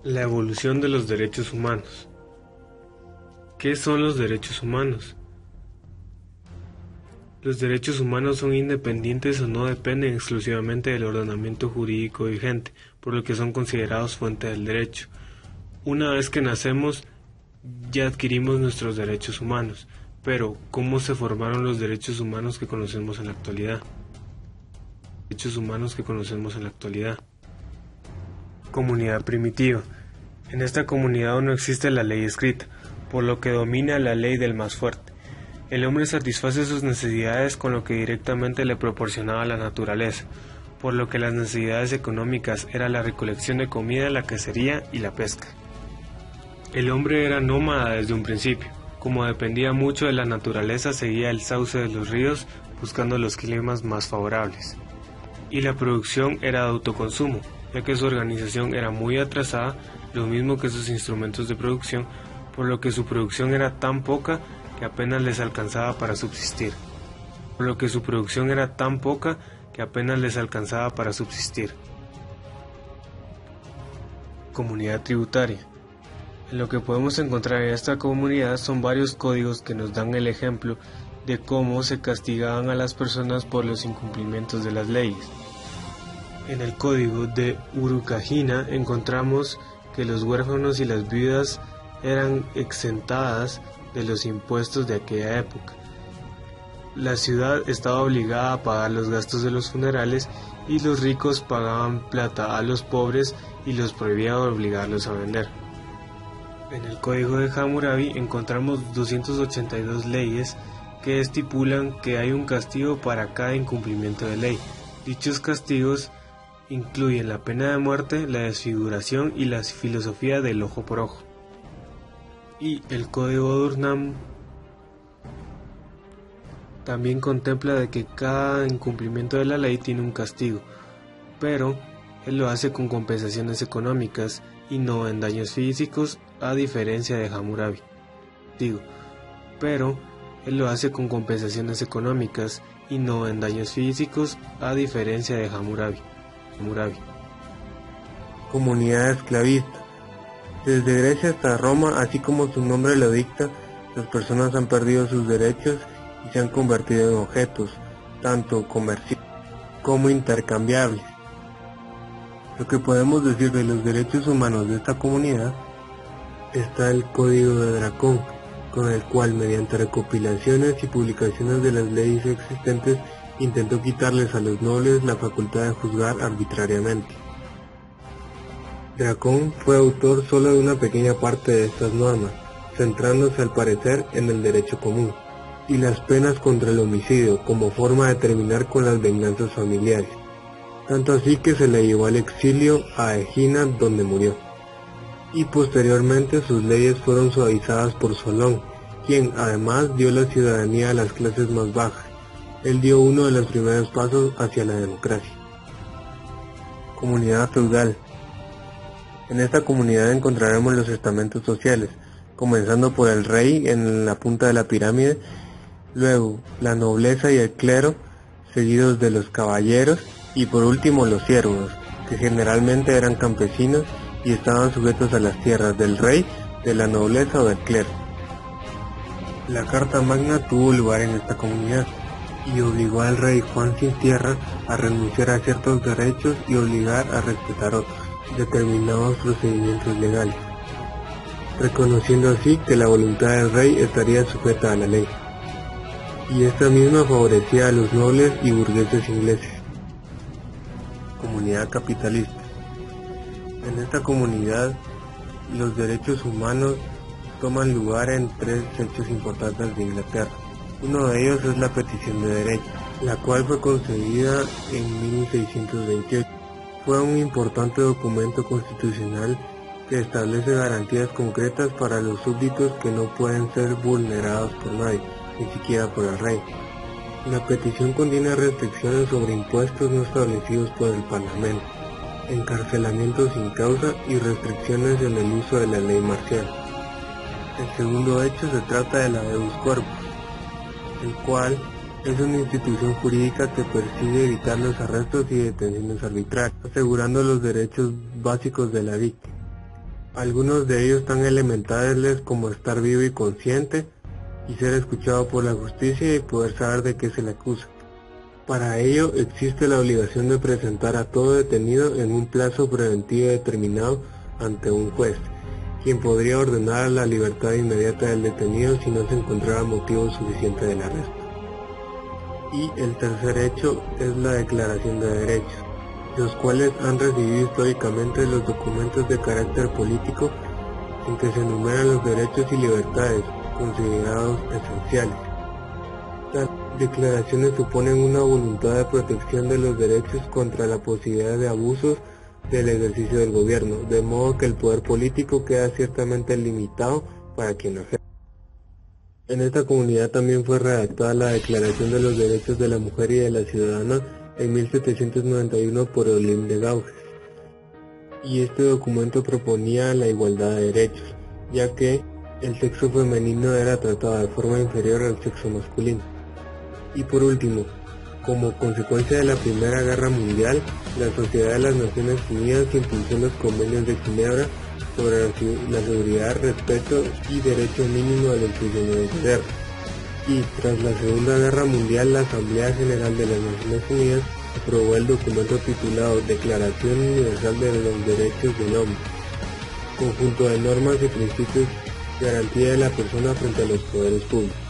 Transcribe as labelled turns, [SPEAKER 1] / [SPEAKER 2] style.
[SPEAKER 1] La evolución de los derechos humanos. ¿Qué son los derechos humanos? Los derechos humanos son independientes o no dependen exclusivamente del ordenamiento jurídico vigente, por lo que son considerados fuente del derecho. Una vez que nacemos, ya adquirimos nuestros derechos humanos, pero ¿cómo se formaron los derechos humanos que conocemos en la actualidad? Comunidad primitiva. En esta comunidad aún no existe la ley escrita, por lo que domina la ley del más fuerte. El hombre satisface sus necesidades con lo que directamente le proporcionaba la naturaleza, por lo que las necesidades económicas eran la recolección de comida, la cacería y la pesca. El hombre era nómada desde un principio. Como dependía mucho de la naturaleza, seguía el sauce de los ríos buscando los climas más favorables. Y la producción era de autoconsumo, ya que su organización era muy atrasada, lo mismo que sus instrumentos de producción, por lo que su producción era tan poca que apenas les alcanzaba para subsistir. Comunidad tributaria. Lo que podemos encontrar en esta comunidad son varios códigos que nos dan el ejemplo de cómo se castigaban a las personas por los incumplimientos de las leyes. En el código de Urucajina encontramos que los huérfanos y las viudas eran exentadas de los impuestos de aquella época. La ciudad estaba obligada a pagar los gastos de los funerales y los ricos pagaban plata a los pobres y los prohibía obligarlos a vender. En el Código de Hammurabi encontramos 282 leyes que estipulan que hay un castigo para cada incumplimiento de ley. Dichos castigos incluyen la pena de muerte, la desfiguración y la filosofía del ojo por ojo. Y el Código de Urnam también contempla de que cada incumplimiento de la ley tiene un castigo, pero él lo hace con compensaciones económicas y no en daños físicos, a diferencia de Hammurabi.
[SPEAKER 2] Comunidad esclavista. Desde Grecia hasta Roma, así como su nombre lo dicta, las personas han perdido sus derechos y se han convertido en objetos, tanto comerciales como intercambiables. Lo que podemos decir de los derechos humanos de esta comunidad está el Código de Dracón, con el cual mediante recopilaciones y publicaciones de las leyes existentes intentó quitarles a los nobles la facultad de juzgar arbitrariamente. Dracón fue autor solo de una pequeña parte de estas normas, centrándose al parecer en el derecho común y las penas contra el homicidio como forma de terminar con las venganzas familiares, tanto así que se le llevó al exilio a Egina, donde murió. Y posteriormente sus leyes fueron suavizadas por Solón, quien además dio la ciudadanía a las clases más bajas. Él dio uno de los primeros pasos hacia la democracia. Comunidad feudal. En esta comunidad encontraremos los estamentos sociales, comenzando por el rey en la punta de la pirámide, luego la nobleza y el clero, seguidos de los caballeros y por último los siervos, que generalmente eran campesinos y estaban sujetos a las tierras del rey, de la nobleza o del clero. La Carta Magna tuvo lugar en esta comunidad y obligó al rey Juan sin tierra a renunciar a ciertos derechos y obligar a respetar otros, determinados procedimientos legales, reconociendo así que la voluntad del rey estaría sujeta a la ley, y esta misma favorecía a los nobles y burgueses ingleses. Comunidad capitalista. En esta comunidad, los derechos humanos toman lugar en tres hechos importantes de Inglaterra. Uno de ellos es la Petición de Derecho, la cual fue concebida en 1628. Fue un importante documento constitucional que establece garantías concretas para los súbditos que no pueden ser vulnerados por nadie, ni siquiera por el rey. La petición contiene restricciones sobre impuestos no establecidos por el Parlamento, encarcelamiento sin causa y restricciones en el uso de la ley marcial. El segundo hecho se trata de la habeas corpus, el cual es una institución jurídica que persigue evitar los arrestos y detenciones arbitrarias, asegurando los derechos básicos de la víctima. algunos de ellos tan elementales como estar vivo y consciente, y ser escuchado por la justicia y poder saber de qué se le acusa. Para ello existe la obligación de presentar a todo detenido en un plazo preventivo determinado ante un juez, quien podría ordenar la libertad inmediata del detenido si no se encontrara motivo suficiente del arresto. Y el tercer hecho es la Declaración de Derechos, los cuales han recibido históricamente los documentos de carácter político en que se enumeran los derechos y libertades considerados esenciales. Las declaraciones suponen una voluntad de protección de los derechos contra la posibilidad de abusos del ejercicio del gobierno, de modo que el poder político queda ciertamente limitado para quien lo ejerce. En esta comunidad también fue redactada la Declaración de los Derechos de la Mujer y de la Ciudadana en 1791 por Olympe de Gouges, y este documento proponía la igualdad de derechos, ya que el sexo femenino era tratado de forma inferior al sexo masculino. Y por último, como consecuencia de la Primera Guerra Mundial, la Sociedad de las Naciones Unidas impulsó los convenios de Ginebra sobre la seguridad, respeto y derecho mínimo de los prisioneros de guerra. Y tras la Segunda Guerra Mundial, la Asamblea General de las Naciones Unidas aprobó el documento titulado Declaración Universal de los Derechos del Hombre, conjunto de normas y principios de garantía de la persona frente a los poderes públicos.